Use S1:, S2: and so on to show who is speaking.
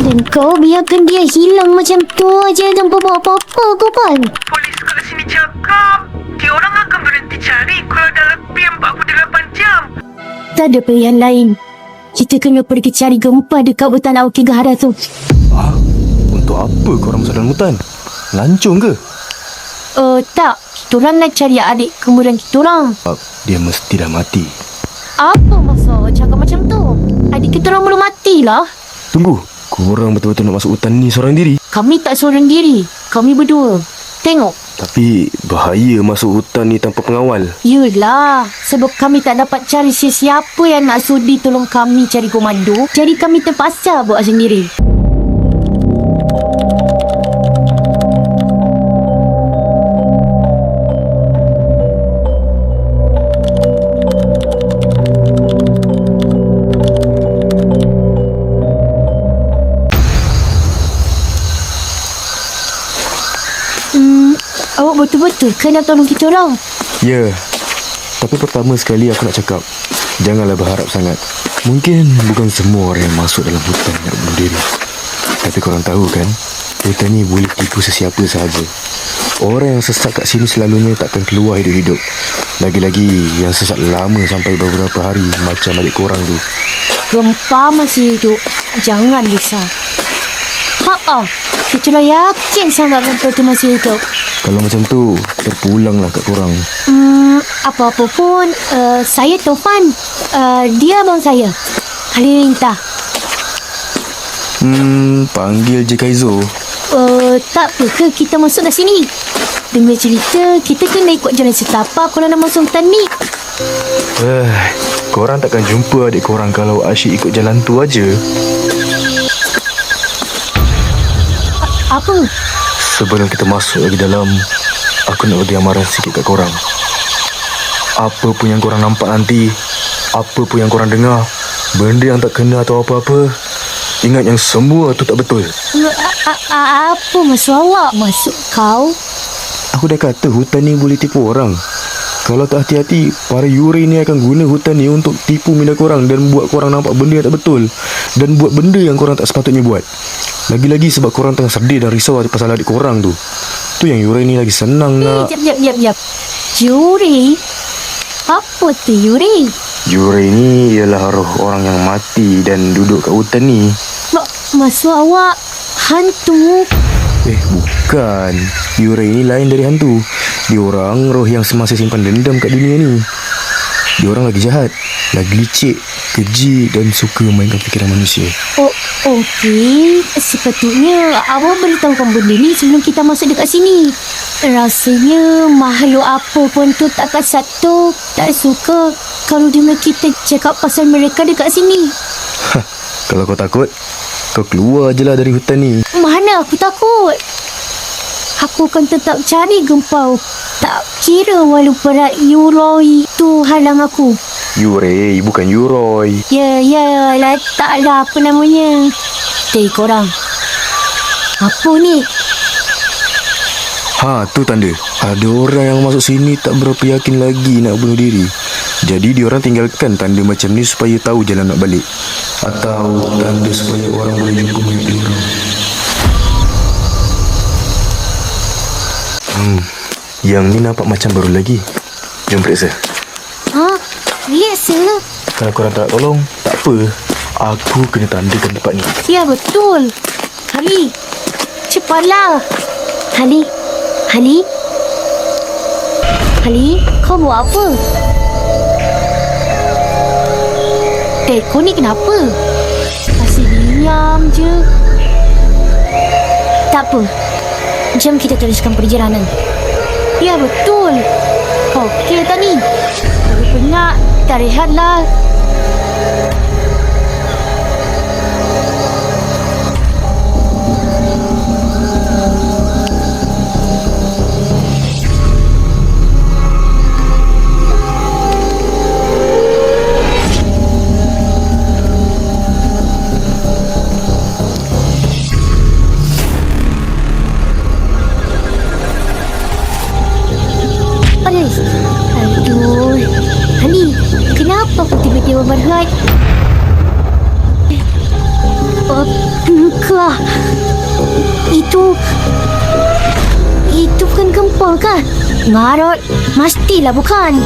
S1: Dan kau biarkan dia hilang macam tu aja tanpa buat apa-apa, Gopal.
S2: Polis kat sini cakap dia orang akan berhenti cari kalau dah lebih 48 jam.
S1: Tak ada pilihan lain. Kita kena pergi cari Gempa dekat hutan Aokigahara tu.
S3: Untuk apa korang masuk dalam hutan? Lancung ke?
S1: Tak. Diorang nak cari adik kemudian diorang.
S3: Dia mesti dah mati.
S1: Apa maksud cakap macam tu? Adik kita orang belum matilah.
S3: Tunggu, korang betul-betul nak masuk hutan ni seorang diri?
S1: Kami tak seorang diri. Kami berdua. Tengok.
S3: Tapi bahaya masuk hutan ni tanpa pengawal.
S1: Yelah, sebab kami tak dapat cari sesiapa yang nak sudi tolong kami cari komando. Jadi kami terpaksa buat sendiri. Awak betul-betul kena tolong kita orang.
S3: Ya, tapi pertama sekali aku nak cakap, janganlah berharap sangat. Mungkin bukan semua orang yang masuk dalam hutan nak bunuh diri. Tapi korang tahu kan, hutan ni boleh tipu sesiapa sahaja. Orang yang sesat kat sini selalunya takkan keluar hidup-hidup. Lagi-lagi yang sesat lama sampai beberapa hari macam adik korang tu.
S1: Gempa masih hidup. Jangan risau. Kita dah yakin sangat Gempa tu masih hidup.
S3: Kalau macam tu, terpulanglah kat korang.
S1: Apa-apa pun, saya Tovan. Dia abang saya. Halilintar.
S3: Panggil je Kaizo.
S1: Tak apa ke kita masuk dah sini? Dengar cerita, kita kena ikut jalan setapak kalau nak masuk hutan ni.
S3: Korang takkan jumpa adik korang kalau asyik ikut jalan tu aja.
S1: Apa?
S3: Sebelum kita masuk lagi dalam, aku nak bagi amaran sikit kat korang. Apa pun yang korang nampak nanti, apa pun yang korang dengar, benda yang tak kena atau apa-apa, ingat yang semua tu tak betul.
S1: Apa maksud awak? Maksud kau?
S3: Aku dah kata hutan ni boleh tipu orang. Kalau tak hati-hati, para Yuri ni akan guna hutan ni untuk tipu minda korang dan buat korang nampak benda yang tak betul. Dan buat benda yang korang tak sepatutnya buat. Lagi-lagi sebab korang tengah sedih dan risau pasal adik korang tu. Tu yang Yuri ni lagi senang nak...
S1: Jap. Yuri? Apa tu Yuri?
S3: Yuri ni ialah roh orang yang mati dan duduk kat hutan ni.
S1: Maksud awak hantu?
S3: Bukan. Yuri ni lain dari hantu. Diorang roh yang semasa simpan dendam kat dunia ni. Diorang lagi jahat, lagi licik, keji dan suka mainkan fikiran manusia.
S1: Okey. Sepatutnya awak beritahukan benda ni sebelum kita masuk dekat sini. Rasanya makhluk apa pun tu takkan satu tak suka kalau dengar kita cakap pasal mereka dekat sini.
S3: Kalau kau takut, kau keluar je lah dari hutan ni.
S1: Mana aku takut? Aku akan tetap cari Gempa. Tak kira walaupun Yuroi tu halang aku.
S3: Yurei, bukan Yuroi.
S1: Ya, taklah apa namanya. Korang. Apa ni?
S3: Tu tanda. Ada orang yang masuk sini tak berapa yakin lagi nak bunuh diri. Jadi diorang tinggalkan tanda macam ni supaya tahu jalan nak balik. Atau tanda supaya orang boleh jumpa mayat diorang. Yang ni nampak macam baru lagi. Jom periksa.
S1: Biasa.
S3: Kalau korang tak tolong, tak apa. Aku kena tandakan tempat ni.
S1: Ya, betul. Hali, cepatlah. Hali, kau buat apa? Kau ni kenapa? Masih diam je. Tak apa. Jom kita teruskan perjalanan. Ya, betul. Okey tak ni? Baru penat. Kita rehatlah. Aduh, Hani, kenapa aku tiba-tiba berhad? Engkau. Itu bukan gempa kan? Ngarut. Pastilah bukan.